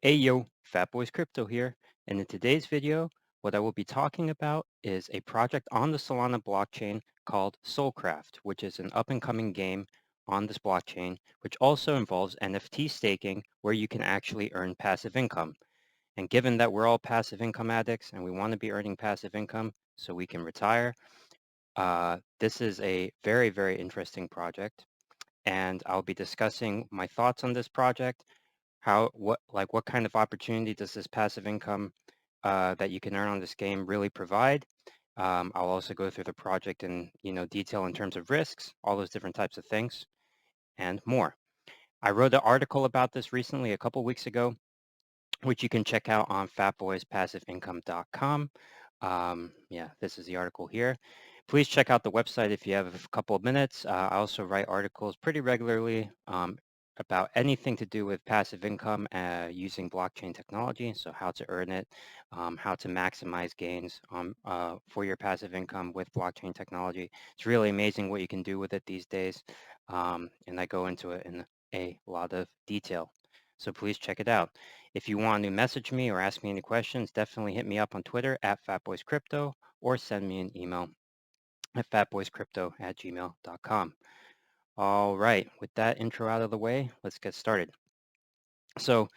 Hey yo, Fatboy's Crypto here, and in today's video, what I will be talking about is a project on the Solana blockchain called Solcraft, which is an up-and-coming game on this blockchain, which also involves NFT staking, where you can actually earn passive income. And given that we're all passive income addicts and we want to be earning passive income so we can retire, this is a very, very interesting project, and I'll be discussing my thoughts on this project, what kind of opportunity does this passive income that you can earn on this game really provide? I'll also go through the project in detail in terms of risks, all those different types of things, and more. I wrote an article about this recently, a couple weeks ago, which you can check out on fatboyspassiveincome.com. Yeah, this is the article here. Please check out the website if you have a couple of minutes. I also write articles pretty regularly about anything to do with passive income using blockchain technology. So how to earn it, how to maximize gains for your passive income with blockchain technology. It's really amazing what you can do with it these days. And I go into it in a lot of detail. So please check it out. If you want to message me or ask me any questions, definitely hit me up on Twitter at fatboyscrypto or send me an email at fatboyscrypto@gmail.com. All right, with that intro out of the way, let's get started. So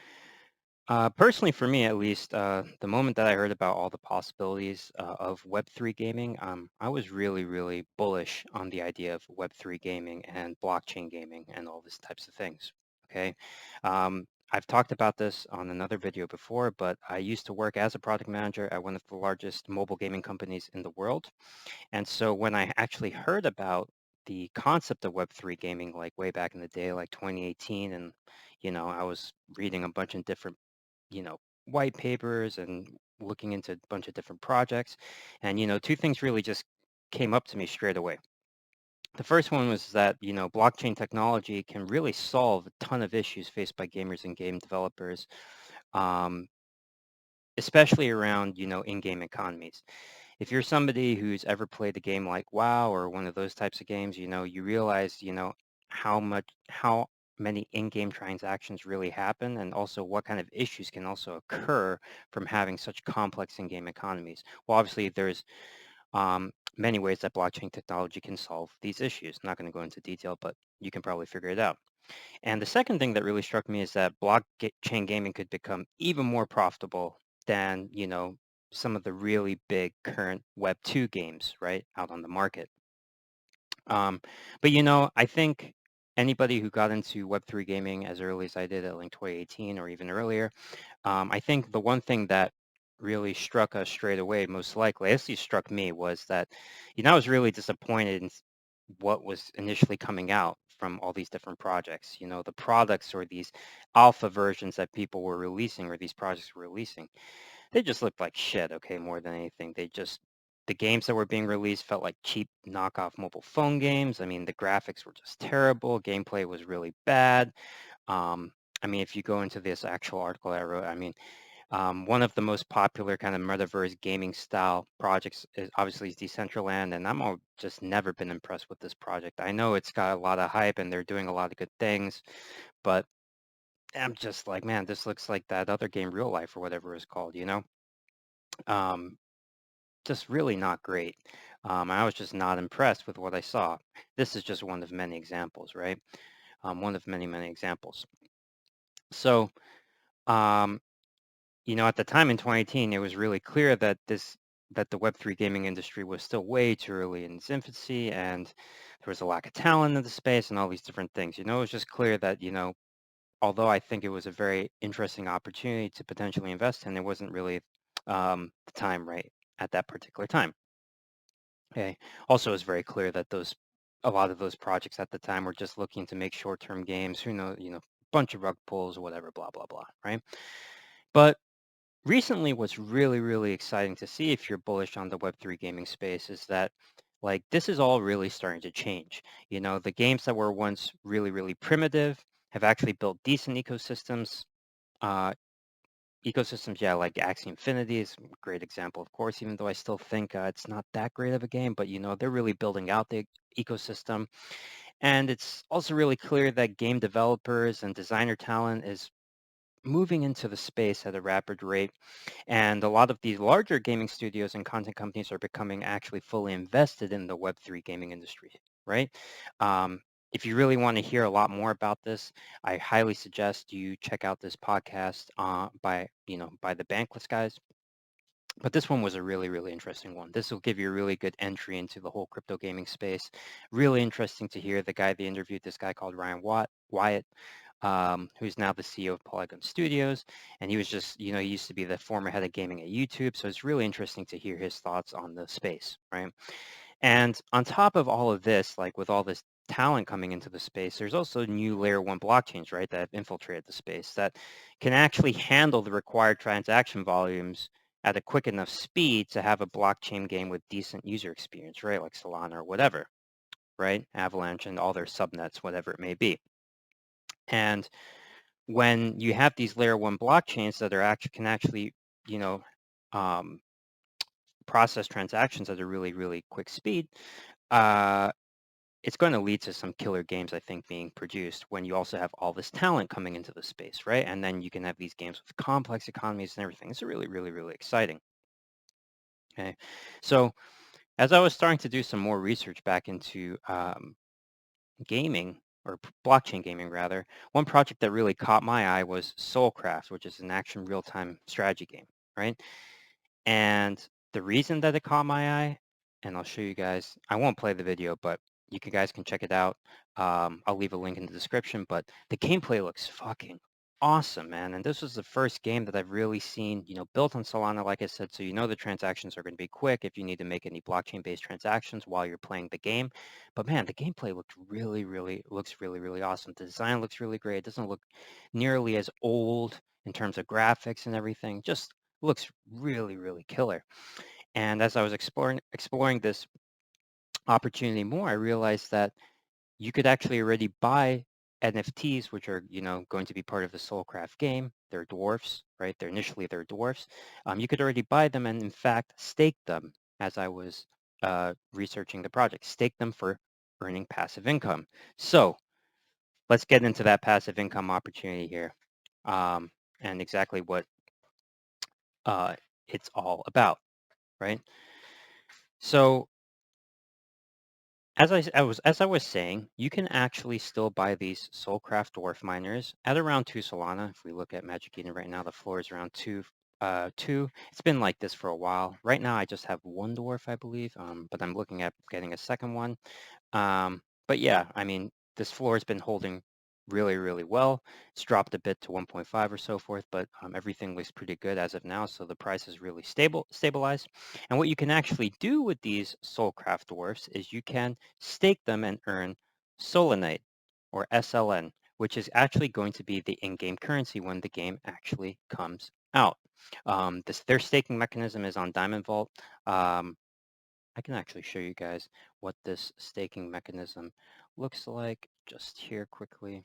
personally, for me at least, the moment that I heard about all the possibilities of Web3 gaming, I was really, really bullish on the idea of Web3 gaming and blockchain gaming and all these types of things. Okay. I've talked about this on another video before, but I used to work as a product manager at one of the largest mobile gaming companies in the world. And so when I actually heard about the concept of Web3 gaming, like way back in the day, like 2018, and I was reading a bunch of different white papers and looking into a bunch of different projects. And, two things really just came up to me straight away. The first one was that, blockchain technology can really solve a ton of issues faced by gamers and game developers, um, especially around, in-game economies. If you're somebody who's ever played a game like WoW or one of those types of games, you realize, how many in-game transactions really happen, and also what kind of issues can also occur from having such complex in-game economies. Well, obviously, there's many ways that blockchain technology can solve these issues. I'm not going to go into detail, but you can probably figure it out. And the second thing that really struck me is that blockchain gaming could become even more profitable than, some of the really big current Web 2 games, right, out on the market. But, I think anybody who got into Web 3 gaming as early as I did at like 2018 or even earlier, I think the one thing that really struck us straight away, most likely, at least struck me, was that, I was really disappointed in what was initially coming out from all these different projects. The products or these alpha versions that people were releasing or these projects were releasing, they just looked like shit, okay, more than anything. The games that were being released felt like cheap knockoff mobile phone games. I mean, the graphics were just terrible. Gameplay was really bad. I mean, if you go into this actual article I wrote, I mean, one of the most popular kind of metaverse gaming style projects is obviously Decentraland, and just never been impressed with this project. I know it's got a lot of hype and they're doing a lot of good things, but I'm just like, man, this looks like that other game, Real Life or whatever it's called. Um, just really not great. I was just not impressed with what I saw. This is just one of many examples, right? One of many, many examples. So, um, at the time in 2018, it was really clear that the Web3 gaming industry was still way too early in its infancy, and there was a lack of talent in the space and all these different things. It was just clear that, although I think it was a very interesting opportunity to potentially invest in, it wasn't really the time right at that particular time. Okay. Also, it's very clear that a lot of those projects at the time were just looking to make short-term games. Who knows, bunch of rug pulls, whatever, blah, blah, blah, right? But recently, what's really, really exciting to see if you're bullish on the Web3 gaming space is that, like, this is all really starting to change. The games that were once really, really primitive have actually built decent ecosystems. Uh, yeah, like Axie Infinity is a great example, of course, even though I still think it's not that great of a game, but, they're really building out the ecosystem. And it's also really clear that game developers and designer talent is moving into the space at a rapid rate. And a lot of these larger gaming studios and content companies are becoming actually fully invested in the Web3 gaming industry, right? Um, if you really want to hear a lot more about this, I highly suggest you check out this podcast by the Bankless guys. But this one was a really, really interesting one. This will give you a really good entry into the whole crypto gaming space. Really interesting to hear the guy they interviewed, this guy called Wyatt, who's now the CEO of Polygon Studios. And he was just, he used to be the former head of gaming at YouTube. So it's really interesting to hear his thoughts on the space, right? And on top of all of this, like with all this talent coming into the space, there's also new layer one blockchains, right, that have infiltrated the space that can actually handle the required transaction volumes at a quick enough speed to have a blockchain game with decent user experience, right, like Solana or whatever, right, Avalanche and all their subnets, whatever it may be. And when you have these layer one blockchains that can actually, you know, um, process transactions at a really, really quick speed, uh, it's going to lead to some killer games, I think, being produced when you also have all this talent coming into the space, right? And then you can have these games with complex economies and everything. It's really, really, really exciting. Okay, so as I was starting to do some more research back into gaming or blockchain gaming rather, one project that really caught my eye was Solcraft, which is an action real-time strategy game, right? And the reason that it caught my eye, and I'll show you guys, I won't play the video, but you guys can check it out. I'll leave a link in the description, but the gameplay looks fucking awesome, man. And this was the first game that I've really seen, built on Solana, like I said, so the transactions are going to be quick if you need to make any blockchain-based transactions while you're playing the game. But man, the gameplay looks really, really awesome. The design looks really great. It doesn't look nearly as old in terms of graphics and everything. Just looks really, really killer. And as I was exploring this opportunity more, I realized that you could actually already buy NFTs, which are, going to be part of the Solcraft game. They're dwarfs, right? They're dwarfs. You could already buy them and in fact stake them as I was researching the project, stake them for earning passive income. So let's get into that passive income opportunity here and exactly what uh, it's all about, right? So as I was saying, you can actually still buy these Solcraft dwarf miners at around 2 Solana. If we look at Magic Eden right now, the floor is around two. It's been like this for a while. Right now, I just have one dwarf, I believe, but I'm looking at getting a second one. But yeah, I mean, this floor has been holding really, really well. It's dropped a bit to 1.5 or so forth, but everything looks pretty good as of now. So the price is really stabilized. And what you can actually do with these Soulcraft dwarfs is you can stake them and earn Solanite or SLN, which is actually going to be the in-game currency when the game actually comes out. Their staking mechanism is on Diamond Vault. I can actually show you guys what this staking mechanism looks like just here quickly.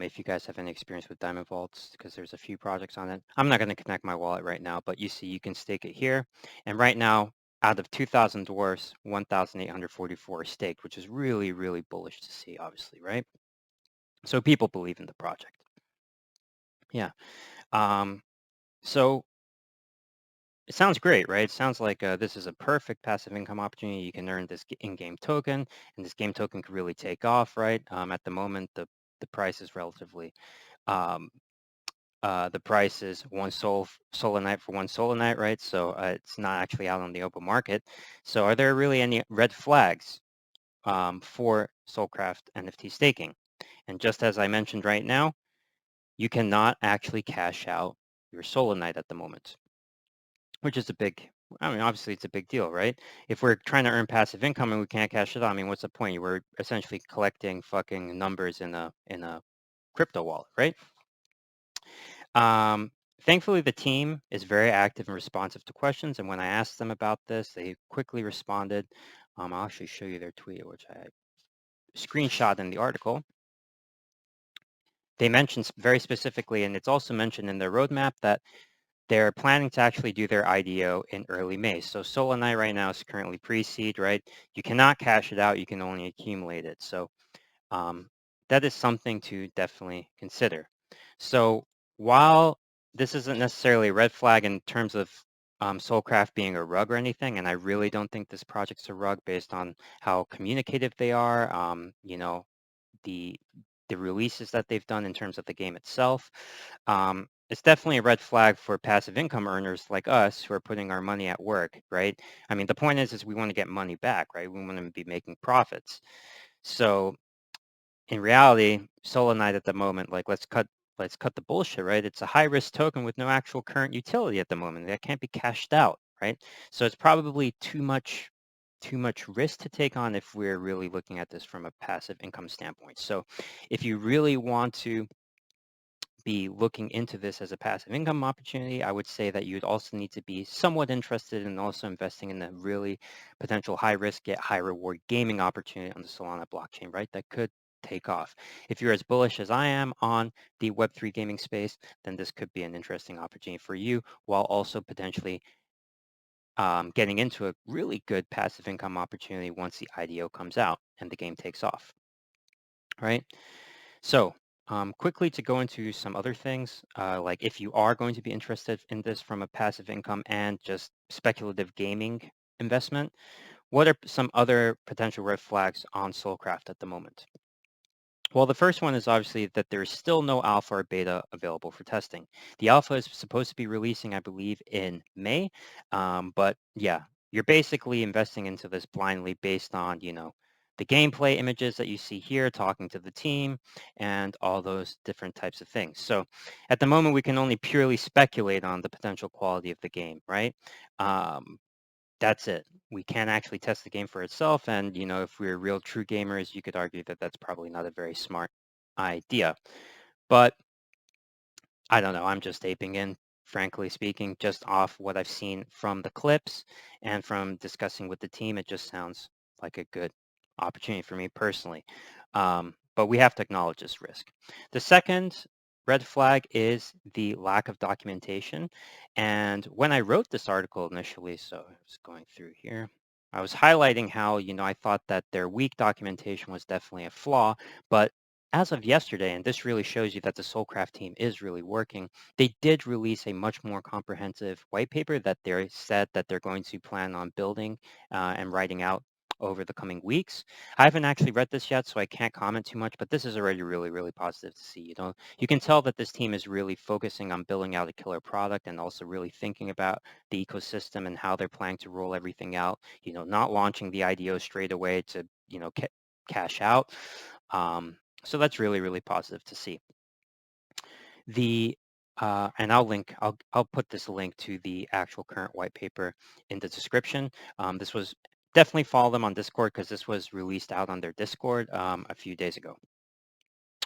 If you guys have any experience with Diamond Vaults, because there's a few projects on it. I'm not going to connect my wallet right now, but you see you can stake it here. And right now, out of 2,000 dwarfs, 1,844 are staked, which is really, really bullish to see, obviously, right? So people believe in the project. Yeah. So it sounds great, right? It sounds like this is a perfect passive income opportunity. You can earn this in-game token, and this game token could really take off, right? At the moment, the price is relatively, um, the price is one Solanite for one Solanite, right? So it's not actually out on the open market. So are there really any red flags for Solcraft NFT staking? And just as I mentioned right now, you cannot actually cash out your Solanite at the moment, which is obviously it's a big deal, right? If we're trying to earn passive income and we can't cash it out, I mean, what's the point? We're essentially collecting fucking numbers in a crypto wallet, right? Um, Thankfully, the team is very active and responsive to questions. And when I asked them about this, they quickly responded. I'll actually show you their tweet, which I screenshot in the article. They mentioned very specifically, and it's also mentioned in their roadmap, that they're planning to actually do their IDO in early May. So Solanite right now is currently pre-seed, right? You cannot cash it out. You can only accumulate it. So that is something to definitely consider. So while this isn't necessarily a red flag in terms of Solcraft being a rug or anything, and I really don't think this project's a rug based on how communicative they are, the the releases that they've done in terms of the game itself. It's definitely a red flag for passive income earners like us who are putting our money at work, right? I mean, the point is we want to get money back, right? We want to be making profits. So in reality, Solanite at the moment, like let's cut the bullshit, right? It's a high risk token with no actual current utility at the moment. That can't be cashed out, right? So it's probably too much risk to take on if we're really looking at this from a passive income standpoint. So if you really want to be looking into this as a passive income opportunity, I would say that you'd also need to be somewhat interested in also investing in a really potential high risk yet high reward gaming opportunity on the Solana blockchain, right? That could take off. If you're as bullish as I am on the Web3 gaming space, then this could be an interesting opportunity for you while also potentially getting into a really good passive income opportunity once the IDO comes out and the game takes off, right? So quickly to go into some other things, like if you are going to be interested in this from a passive income and just speculative gaming investment, what are some other potential red flags on Soulcraft at the moment? Well, the first one is obviously that there is still no alpha or beta available for testing. The alpha is supposed to be releasing, I believe, in May. But yeah, you're basically investing into this blindly based on, the gameplay images that you see here, talking to the team, and all those different types of things. So at the moment, we can only purely speculate on the potential quality of the game, right? Um, that's it. We can't actually test the game for itself. And, if we're real true gamers, you could argue that that's probably not a very smart idea. But I don't know. I'm just aping in, frankly speaking, just off what I've seen from the clips and from discussing with the team. It just sounds like a good opportunity for me personally. But we have to acknowledge this risk. The second red flag is the lack of documentation. And when I wrote this article initially, so I was going through here, I was highlighting how, I thought that their weak documentation was definitely a flaw, but as of yesterday, and this really shows you that the Soulcraft team is really working, they did release a much more comprehensive white paper that they said that they're going to plan on building and writing out over the coming weeks. I haven't actually read this yet, so I can't comment too much, but this is already really, really positive to see. You can tell that this team is really focusing on building out a killer product and also really thinking about the ecosystem and how they're planning to roll everything out, not launching the IDO straight away to, cash out. So that's really, really positive to see. And I'll put this link to the actual current white paper in the description. This was definitely follow them on Discord because this was released out on their Discord a few days ago.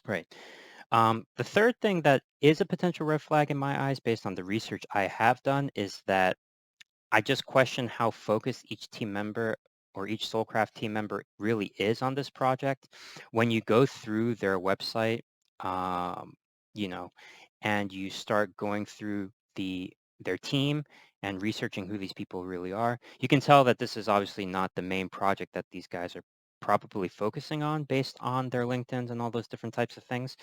Right. The third thing that is a potential red flag in my eyes based on the research I have done is that I just question how focused each team member or each Soulcraft team member really is on this project. When you go through their website, um, you know, and you start going through their team and researching who these people really are, you can tell that this is obviously not the main project that these guys are probably focusing on based on their LinkedIn's and all those different types of things.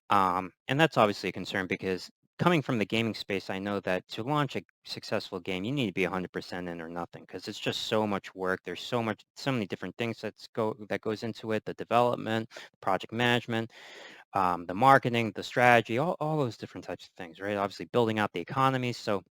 And that's obviously a concern because coming from the gaming space, I know that to launch a successful game, you need to be 100% in or nothing because it's just so much work. There's so many different things that goes into it, the development, project management, the marketing, the strategy, all those different types of things, right? Obviously building out the economy. So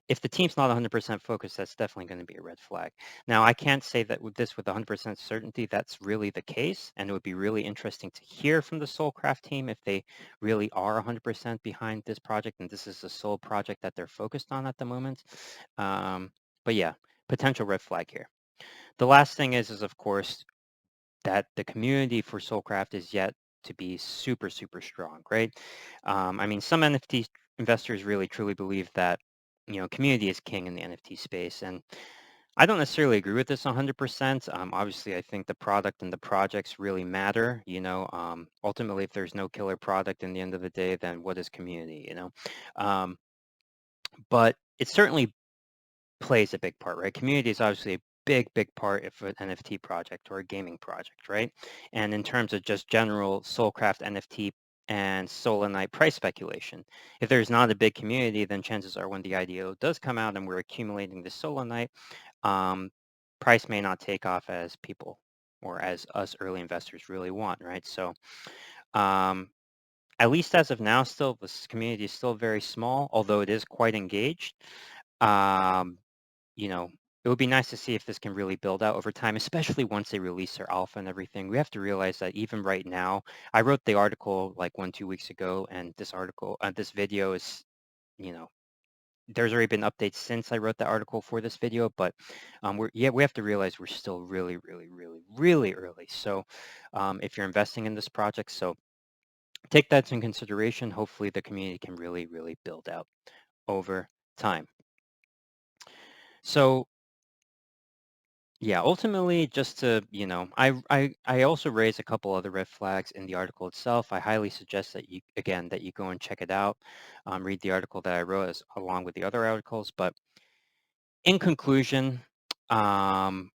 if the team's not 100% focused, that's definitely going to be a red flag. Now, I can't say that with 100% certainty that's really the case, and it would be really interesting to hear from the Soulcraft team if they really are 100% behind this project, and this is the sole project that they're focused on at the moment. But yeah, potential red flag here. The last thing is of course, that the community for Soulcraft is yet to be super, super strong, right? I mean, some NFT investors really truly believe that, community is king in the NFT space. And I don't necessarily agree with this 100%. Obviously, I think the product and the projects really matter. Ultimately, if there's no killer product in the end of the day, then what is community? Um, but it certainly plays a big part, right? Community is obviously big part of an NFT project or a gaming project, right? And in terms of just general Solcraft NFT and Solanite price speculation, if there's not a big community, then chances are when the IDO does come out and we're accumulating the Solanite, um, price may not take off as people or as us early investors really want, right? So um, at least as of now, still this community is still very small, although it is quite engaged. Um, you know, it would be nice to see if this can really build out over time, especially once they release their alpha and everything. We have to realize that even right now, I wrote the article like 2 weeks ago, and this video is, you know, there's already been updates since I wrote the article for this video, but we have to realize we're still really early. So if you're investing in this project, so take that into consideration. Hopefully the community can really build out over time. So yeah, ultimately, just to, I also raise a couple other red flags in the article itself. I highly suggest that that you go and check it out, read the article that I wrote along with the other articles. But in conclusion, um,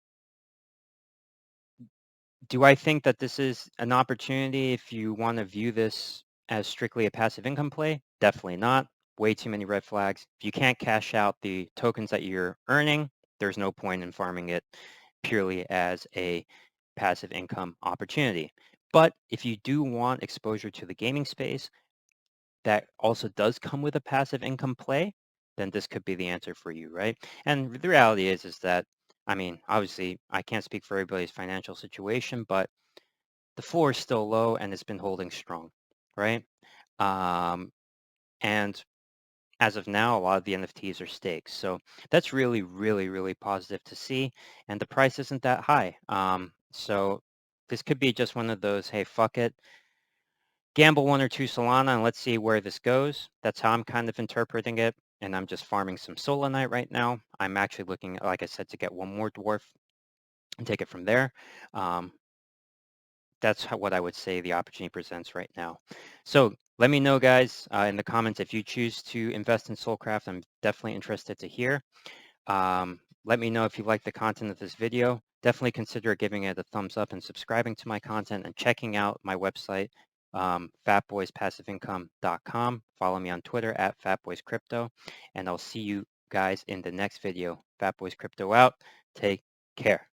do I think that this is an opportunity if you want to view this as strictly a passive income play? Definitely not. Way too many red flags. If you can't cash out the tokens that you're earning, there's no point in farming it purely as a passive income opportunity. But if you do want exposure to the gaming space that also does come with a passive income play, then this could be the answer for you, right? And the reality is that, I mean, obviously I can't speak for everybody's financial situation, but the floor is still low and it's been holding strong, right? Um, and as of now, a lot of the NFTs are stakes. So that's really positive to see. And the price isn't that high. So this could be just one of those, hey, fuck it. Gamble 1 or 2 Solana and let's see where this goes. That's how I'm kind of interpreting it. And I'm just farming some Solanite right now. I'm actually looking, like I said, to get one more dwarf and take it from there. Um, that's what I would say the opportunity presents right now. So let me know, guys, in the comments if you choose to invest in Solcraft. I'm definitely interested to hear. Let me know if you like the content of this video. Definitely consider giving it a thumbs up and subscribing to my content and checking out my website, fatboyspassiveincome.com. Follow me on Twitter at fatboyscrypto, and I'll see you guys in the next video. Fatboys Crypto out. Take care.